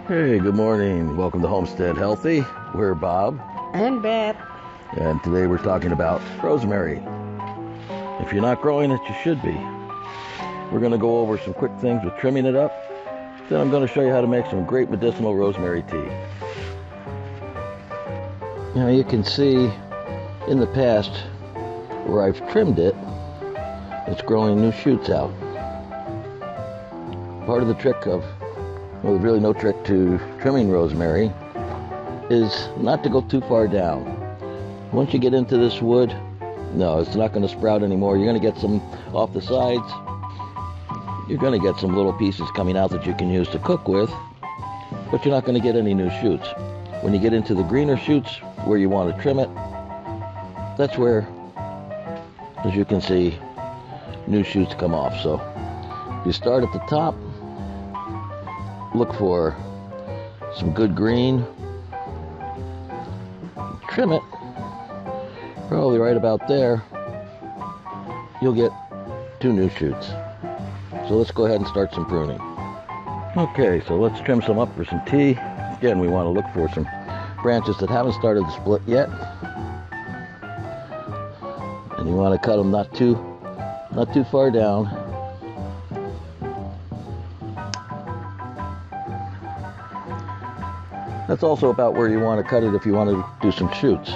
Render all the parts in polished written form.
Hey, good morning. Welcome to Homestead Healthy. We're Bob. And Beth. And today we're talking about rosemary. If you're not growing it, you should be. We're going to go over some quick things with trimming it up. Then I'm going to show you how to make some great medicinal rosemary tea. Now you can see in the past where I've trimmed it, it's growing new shoots out. Part of the trick of, well, there's really no trick to trimming rosemary, is not to go too far down. Once you get into this wood, no, it's not going to sprout anymore. You're going to get some off the sides. You're going to get some little pieces coming out that you can use to cook with, but you're not going to get any new shoots. When you get into the greener shoots where you want to trim it, that's where, as you can see, new shoots come off. So if you start at the top, look for some good green, trim it, probably right about there, you'll get 2 new shoots. So let's go ahead and start some pruning. Okay, so let's trim some up for some tea. Again, we want to look for some branches that haven't started to split yet. And you want to cut them not too far down. That's also about where you want to cut it if you want to do some shoots.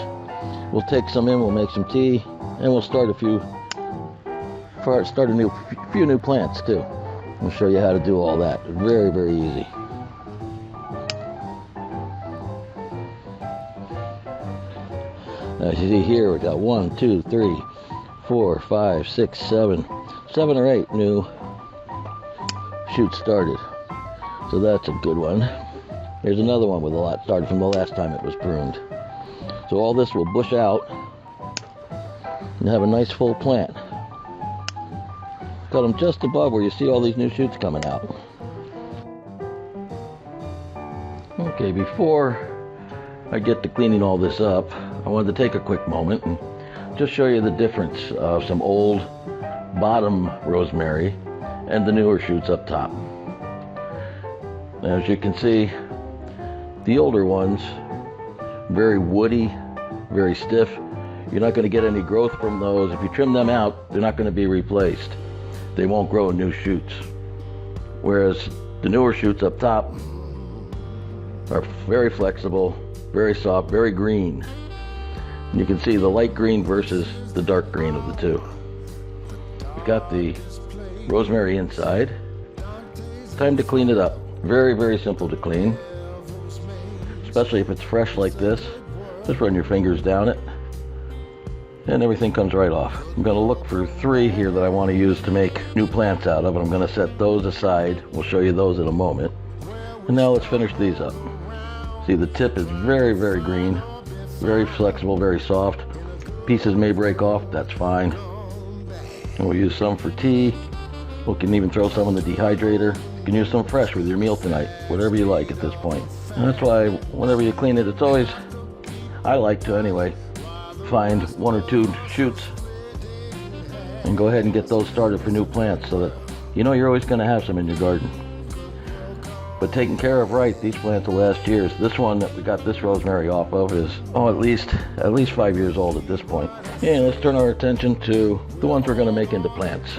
We'll take some in, we'll make some tea, and we'll start a few new plants too. We'll show you how to do all that. Very, very easy. Now as you see here, we got 1, 2, 3, 4, 5, 6, 7 or 8 new shoots started. So that's a good one. Here's another one with a lot started from the last time it was pruned. So all this will bush out and have a nice full plant. Cut them just above where you see all these new shoots coming out. Okay, before I get to cleaning all this up, I wanted to take a quick moment and just show you the difference of some old bottom rosemary and the newer shoots up top. As you can see, the older ones, very woody, very stiff. You're not going to get any growth from those. If you trim them out, they're not going to be replaced. They won't grow new shoots. Whereas the newer shoots up top are very flexible, very soft, very green. And you can see the light green versus the dark green of the two. We've got the rosemary inside. Time to clean it up. Very, very simple to clean. Especially if it's fresh like this. Just run your fingers down it and everything comes right off. I'm going to look for 3 here that I want to use to make new plants out of, and I'm going to set those aside. We'll show you those in a moment. And now let's finish these up. See, the tip is very, very green, very flexible, very soft. Pieces may break off, that's fine. And we'll use some for tea. We can even throw some in the dehydrator. You can use some fresh with your meal tonight, whatever you like at this point. And that's why whenever you clean it, it's always, I like to anyway, find 1 or 2 shoots and go ahead and get those started for new plants so that you know you're always going to have some in your garden. But taken care of right, these plants will last years. This one that we got this rosemary off of is, at least 5 years old at this point. And let's turn our attention to the ones we're going to make into plants.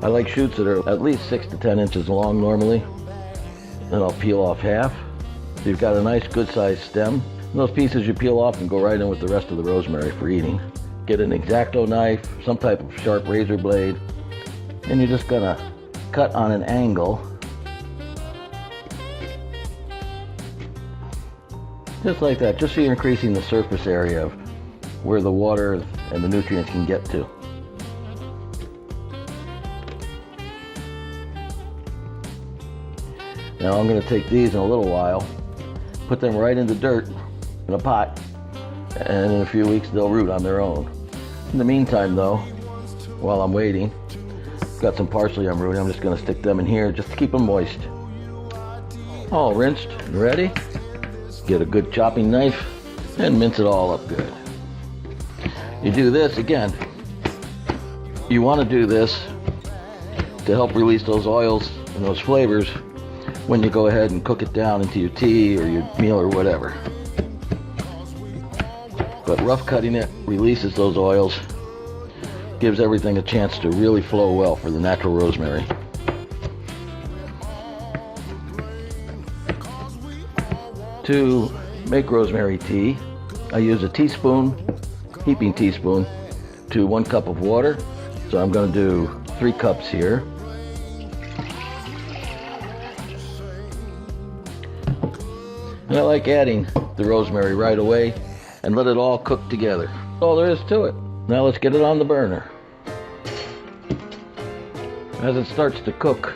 I like shoots that are at least 6 to 10 inches long normally. Then I'll peel off half. So you've got a nice good sized stem. And those pieces you peel off and go right in with the rest of the rosemary for eating. Get an X-Acto knife, some type of sharp razor blade, and you're just gonna cut on an angle. Just like that, just so you're increasing the surface area of where the water and the nutrients can get to. Now I'm going to take these in a little while, put them right in the dirt in a pot, and in a few weeks they'll root on their own. In the meantime though, while I'm waiting, got some parsley I'm rooting. I'm just going to stick them in here just to keep them moist. All rinsed and ready. Get a good chopping knife and mince it all up good. You do this again. You want to do this to help release those oils and those flavors when you go ahead and cook it down into your tea or your meal or whatever. But rough cutting it releases those oils, gives everything a chance to really flow well for the natural rosemary. To make rosemary tea, I use a heaping teaspoon, to 1 cup of water. So I'm going to do 3 cups here. And I like adding the rosemary right away and let it all cook together. That's all there is to it. Now let's get it on the burner. As it starts to cook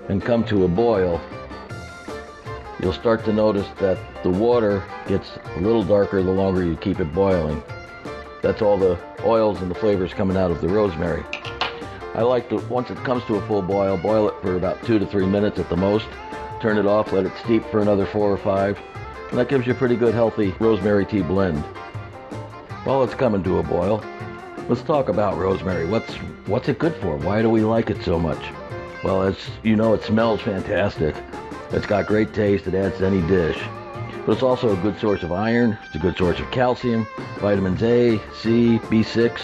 and come to a boil, you'll start to notice that the water gets a little darker the longer you keep it boiling. That's all the oils and the flavors coming out of the rosemary. I like to, once it comes to a full boil it for about 2 to 3 minutes at the most. Turn it off, let it steep for another 4 or 5. And that gives you a pretty good healthy rosemary tea blend. While it's coming to a boil, let's talk about rosemary. What's it good for? Why do we like it so much? Well, as you know, it smells fantastic. It's got great taste. It adds to any dish. But it's also a good source of iron. It's a good source of calcium, vitamins A, C, B6.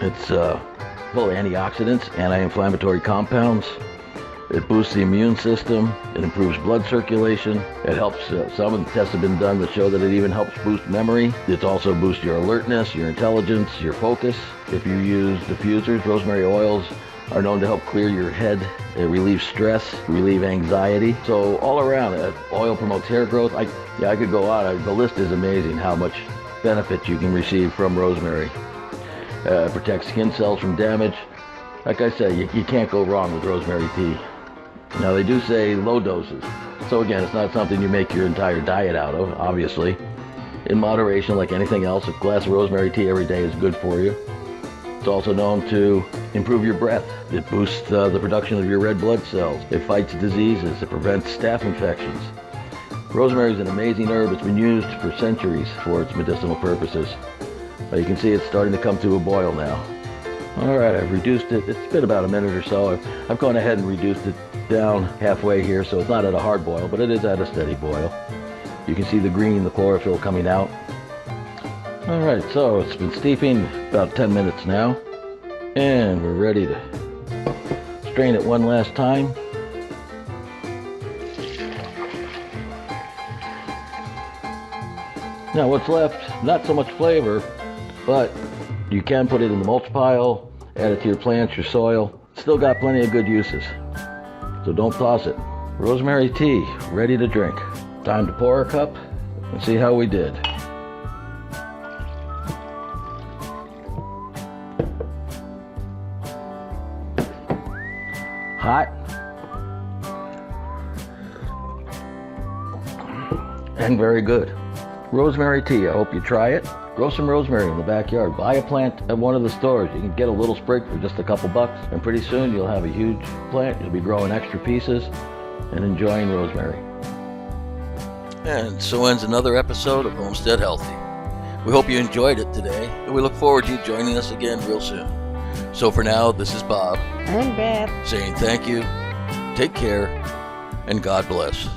It's full of antioxidants, anti-inflammatory compounds. It boosts the immune system. It improves blood circulation. It helps, some of the tests have been done that show that it even helps boost memory. It also boosts your alertness, your intelligence, your focus. If you use diffusers, rosemary oils are known to help clear your head. It relieves stress, relieve anxiety. So all around, oil promotes hair growth. I could go on. The list is amazing how much benefit you can receive from rosemary. It protects skin cells from damage. Like I said, you can't go wrong with rosemary tea. Now they do say low doses. So again, it's not something you make your entire diet out of, obviously. In moderation, like anything else, a glass of rosemary tea every day is good for you. It's also known to improve your breath. It boosts the production of your red blood cells. It fights diseases. It prevents staph infections. Rosemary is an amazing herb. It's been used for centuries for its medicinal purposes. You can see it's starting to come to a boil now. All right, I've reduced it. It's been about a minute or so. I've gone ahead and reduced it down halfway here, so it's not at a hard boil, but it is at a steady boil. You can see the green, the chlorophyll coming out. All right, so it's been steeping about 10 minutes now, and we're ready to strain it one last time. Now what's left, not so much flavor, but you can put it in the mulch pile, add it to your plants, your soil. Still got plenty of good uses, so don't toss it. Rosemary tea, ready to drink. Time to pour a cup and see how we did. Hot and very good. Rosemary tea, I hope you try it. Grow some rosemary in the backyard. Buy a plant at one of the stores. You can get a little sprig for just a couple bucks, and pretty soon you'll have a huge plant. You'll be growing extra pieces and enjoying rosemary. And so ends another episode of Homestead Healthy. We hope you enjoyed it today, and we look forward to you joining us again real soon. So for now, this is Bob and Beth saying thank you, take care, and God bless.